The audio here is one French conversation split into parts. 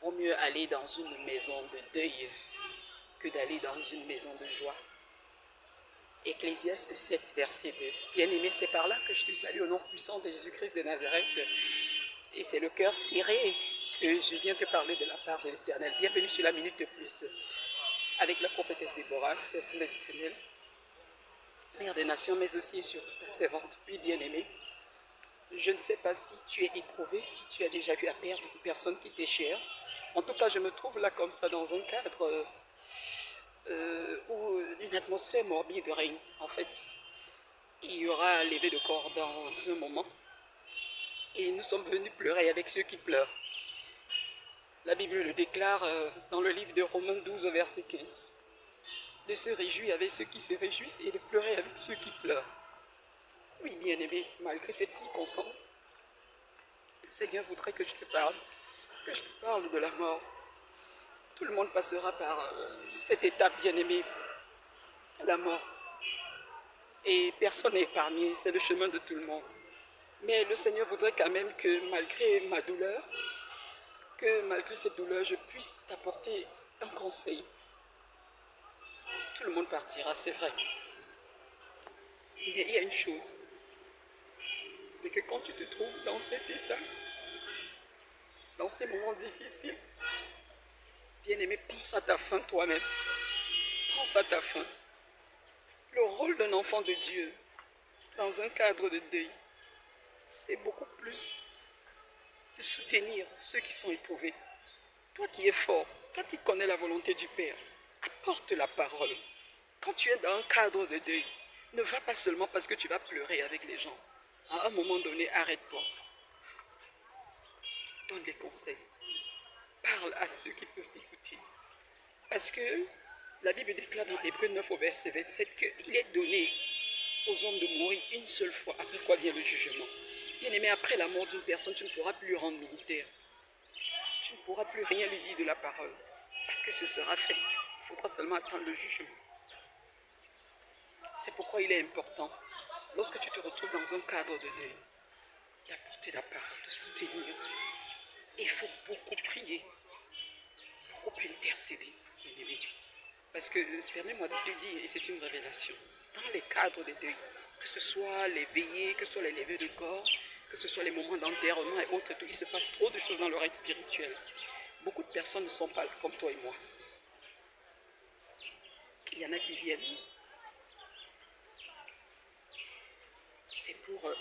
Vaut mieux aller dans une maison de deuil que d'aller dans une maison de joie. Ecclésiaste 7, verset 2. Bien-aimé, c'est par là que je te salue au nom puissant de Jésus-Christ de Nazareth. Et c'est le cœur serré que je viens te parler de la part de l'Éternel. Bienvenue sur la Minute de Plus avec la prophétesse Déborah, servante de l'Éternel, mère des nations, mais aussi et surtout ta servante. Oui, bien-aimé, je ne sais pas si tu es éprouvé, si tu as déjà eu à perdre une personne qui t'est chère. En tout cas, je me trouve là comme ça dans un cadre où une atmosphère morbide règne. En fait, il y aura un lever de corps dans un moment. Et nous sommes venus pleurer avec ceux qui pleurent. La Bible le déclare dans le livre de Romains 12, verset 15. De se réjouir avec ceux qui se réjouissent et de pleurer avec ceux qui pleurent. Oui, bien-aimé, malgré cette circonstance, le Seigneur voudrait que je te parle de la mort. Tout le monde passera par cette étape, bien-aimé, la mort. Et personne n'est épargné, c'est le chemin de tout le monde. Mais le Seigneur voudrait quand même que malgré ma douleur, que malgré cette douleur, je puisse t'apporter un conseil. Tout le monde partira, c'est vrai. Mais il y a une chose, c'est que quand tu te trouves dans cet état, dans ces moments difficiles, bien-aimé, pense à ta fin toi-même. Pense à ta fin. Le rôle d'un enfant de Dieu dans un cadre de deuil, c'est beaucoup plus de soutenir ceux qui sont éprouvés. Toi qui es fort, toi qui connais la volonté du Père, apporte la parole. Quand tu es dans un cadre de deuil, ne va pas seulement parce que tu vas pleurer avec les gens. À un moment donné, arrête-toi. Donne des conseils. Parle à ceux qui peuvent t'écouter. Parce que la Bible déclare dans Hébreux 9 au verset 27 qu'il est donné aux hommes de mourir une seule fois, après quoi vient le jugement. Bien-aimé, après la mort d'une personne, tu ne pourras plus lui rendre ministère. Tu ne pourras plus rien lui dire de la parole. Parce que ce sera fait. Il faudra seulement attendre le jugement. C'est pourquoi il est important, lorsque tu te retrouves dans un cadre de deuil, d'apporter la parole, de soutenir. Et il faut beaucoup prier, beaucoup intercéder, bien-aimé. Parce que, permets-moi de te dire, et c'est une révélation, dans les cadres de deuil, que ce soit les veillées, que ce soit les levées de corps, que ce soit les moments d'enterrement et autres, il se passe trop de choses dans l'oreille spirituelle. Beaucoup de personnes ne sont pas là comme toi et moi. Il y en a qui viennent. C'est pour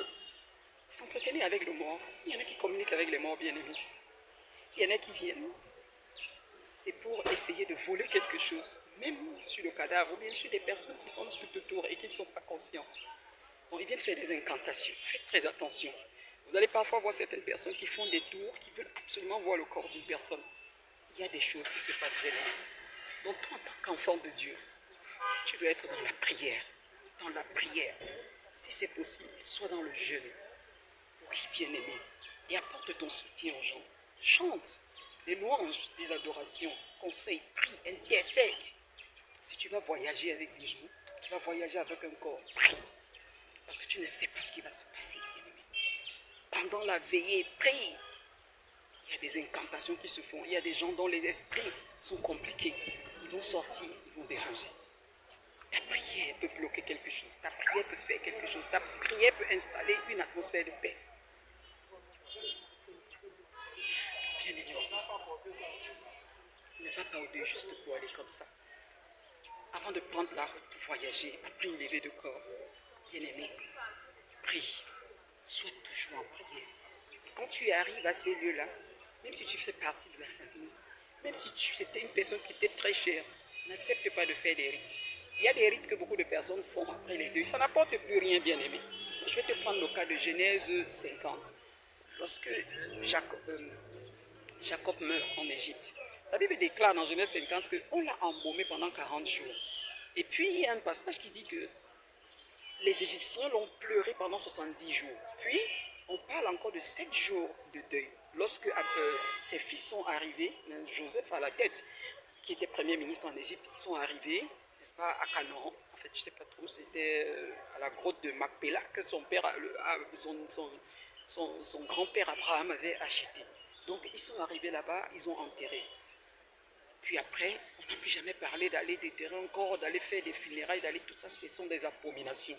s'entretenir avec le mort. Il y en a qui communiquent avec les morts, bien-aimés. Il y en a qui viennent. C'est pour essayer de voler quelque chose, même sur le cadavre, ou bien sur des personnes qui sont tout autour et qui ne sont pas conscientes. Bon, ils viennent faire des incantations. Faites très attention. Vous allez parfois voir certaines personnes qui font des tours, qui veulent absolument voir le corps d'une personne. Il y a des choses qui se passent vraiment. Donc toi, en tant qu'enfant de Dieu, tu dois être dans la prière. Dans la prière. Si c'est possible, sois dans le jeûne. Oui, bien-aimé. Et apporte ton soutien aux gens. Chante des louanges, des adorations, conseille, prie, intercède. Si tu vas voyager avec des gens, tu vas voyager avec un corps, prie. Parce que tu ne sais pas ce qui va se passer, bien-aimé. Pendant la veillée, prie. Il y a des incantations qui se font. Il y a des gens dont les esprits sont compliqués. Ils vont sortir, ils vont déranger. Ta prière peut bloquer quelque chose. Ta prière peut faire quelque chose. Ta prière peut installer une atmosphère de paix. Bien aimé, ne va pas au deuil juste pour aller comme ça. Avant de prendre la route pour voyager, après une levée de corps, bien aimé, prie. Sois toujours en prière. Et quand tu arrives à ces lieux-là, même si tu fais partie de la famille, même si c'était une personne qui t'est très chère, n'accepte pas de faire des rites. Il y a des rites que beaucoup de personnes font après les deuils. Ça n'apporte plus rien, bien aimé. Je vais te prendre le cas de Genèse 50. Lorsque Jacob meurt en Égypte, la Bible déclare dans Genèse 50 qu'on l'a embaumé pendant 40 jours. Et puis il y a un passage qui dit que les Égyptiens l'ont pleuré pendant 70 jours. Puis on parle encore de 7 jours de deuil. Lorsque ses fils sont arrivés, Joseph à la tête, qui était premier ministre en Égypte, ils sont arrivés, n'est-ce pas, à Canaan. En fait, je ne sais pas trop, c'était à la grotte de Macpéla que son père, son grand-père Abraham avait acheté. Donc, ils sont arrivés là-bas, ils ont enterré. Puis après, on n'a plus jamais parlé d'aller déterrer un corps, d'aller faire des funérailles, d'aller tout ça, ce sont des abominations.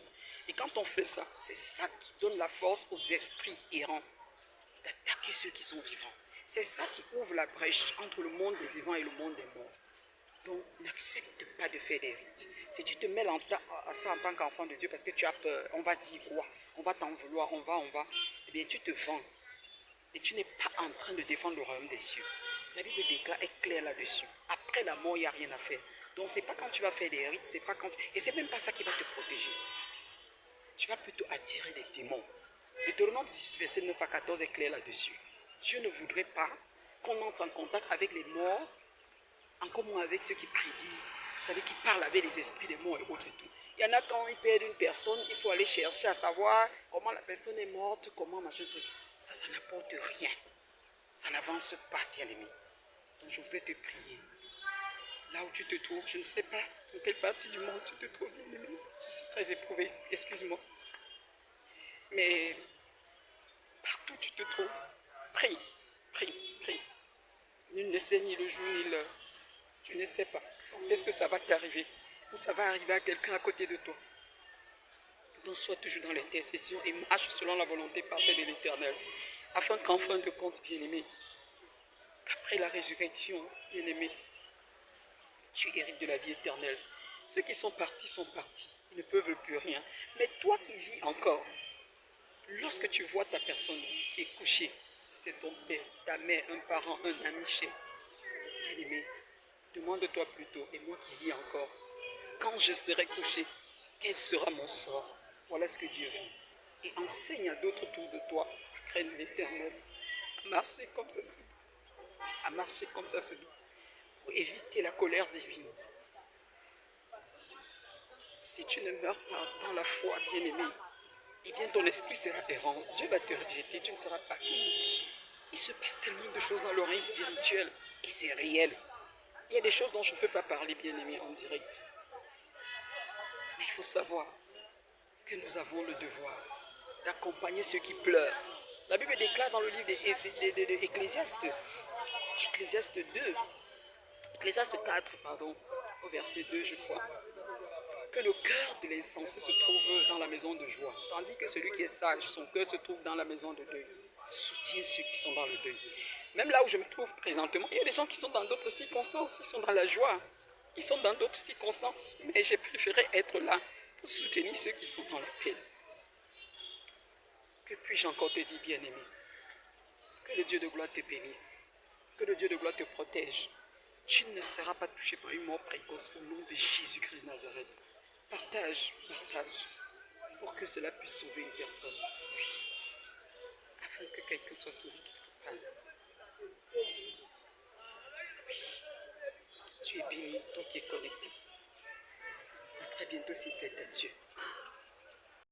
Et quand on fait ça, c'est ça qui donne la force aux esprits errants d'attaquer ceux qui sont vivants. C'est ça qui ouvre la brèche entre le monde des vivants et le monde des morts. Donc, n'accepte pas de faire des rites. Si tu te mets à ça en tant qu'enfant de Dieu parce que tu as peur, on va dire quoi? On va t'en vouloir, on va. Eh bien, tu te vends. Et tu n'es pas en train de défendre le royaume des cieux. La Bible déclare est claire là-dessus. Après la mort, il n'y a rien à faire. Donc, c'est pas quand tu vas faire des rites, c'est pas quand... Et c'est même pas ça qui va te protéger. Tu vas plutôt attirer des démons. Deutéronome 18, verset 9 à 14 est clair là-dessus. Dieu ne voudrait pas qu'on entre en contact avec les morts, en commun avec ceux qui prédisent, c'est-à-dire qui parlent avec les esprits des morts et autres et tout. Il y en a quand ils perdent une personne, il faut aller chercher à savoir comment la personne est morte, comment machin truc. Ça n'apporte rien. Ça n'avance pas, bien-aimé. Donc je voudrais te prier. Là où tu te trouves, je ne sais pas dans quelle partie du monde tu te trouves, bien-aimé. Je suis très éprouvé, excuse-moi. Mais partout où tu te trouves, prie, prie, prie. Nul ne sait ni le jour ni l'heure. Tu ne sais pas. Qu'est-ce que ça va t'arriver? Ou ça va arriver à quelqu'un à côté de toi. Donc sois toujours dans l'intercession et marche selon la volonté parfaite de l'Éternel. Afin qu'en fin de compte, bien-aimé, qu'après la résurrection, bien-aimé, tu hérites de la vie éternelle. Ceux qui sont partis sont partis. Ils ne peuvent plus rien. Mais toi qui vis encore, lorsque tu vois ta personne qui est couchée, si c'est ton père, ta mère, un parent, un ami cher, bien-aimé, demande-toi plutôt, et moi qui vis encore, quand je serai couché, quel sera mon sort? Voilà ce que Dieu veut. Et enseigne à d'autres autour de toi qui craignent l'Éternel à marcher comme ça se doit. À marcher comme ça se doit. Pour éviter la colère divine. Si tu ne meurs pas dans la foi, bien-aimé, eh bien ton esprit sera errant. Dieu va te rejeter, tu ne seras pas qui. Il se passe tellement de choses dans l'oreille spirituelle et c'est réel. Il y a des choses dont je ne peux pas parler, bien-aimé, en direct. Mais il faut savoir que nous avons le devoir d'accompagner ceux qui pleurent. La Bible déclare dans le livre d'Ecclésiaste, Ecclésiaste 2, Ecclésiaste 4, pardon, au verset 2, je crois, que le cœur de l'insensé se trouve dans la maison de joie, tandis que celui qui est sage, son cœur se trouve dans la maison de deuil. Soutiens ceux qui sont dans le deuil. Même là où je me trouve présentement, il y a des gens qui sont dans d'autres circonstances, ils sont dans la joie, ils sont dans d'autres circonstances, mais j'ai préféré être là pour soutenir ceux qui sont dans la peine. Que puis-je encore te dire, bien-aimé? Que le Dieu de gloire te bénisse, que le Dieu de gloire te protège. Tu ne seras pas touché par une mort précoce au nom de Jésus-Christ Nazareth. Partage, pour que cela puisse sauver une personne. Oui, afin que quelqu'un soit sauvé. Oui, tu es béni, toi qui es connecté. À très bientôt, s'il plaît à Dieu.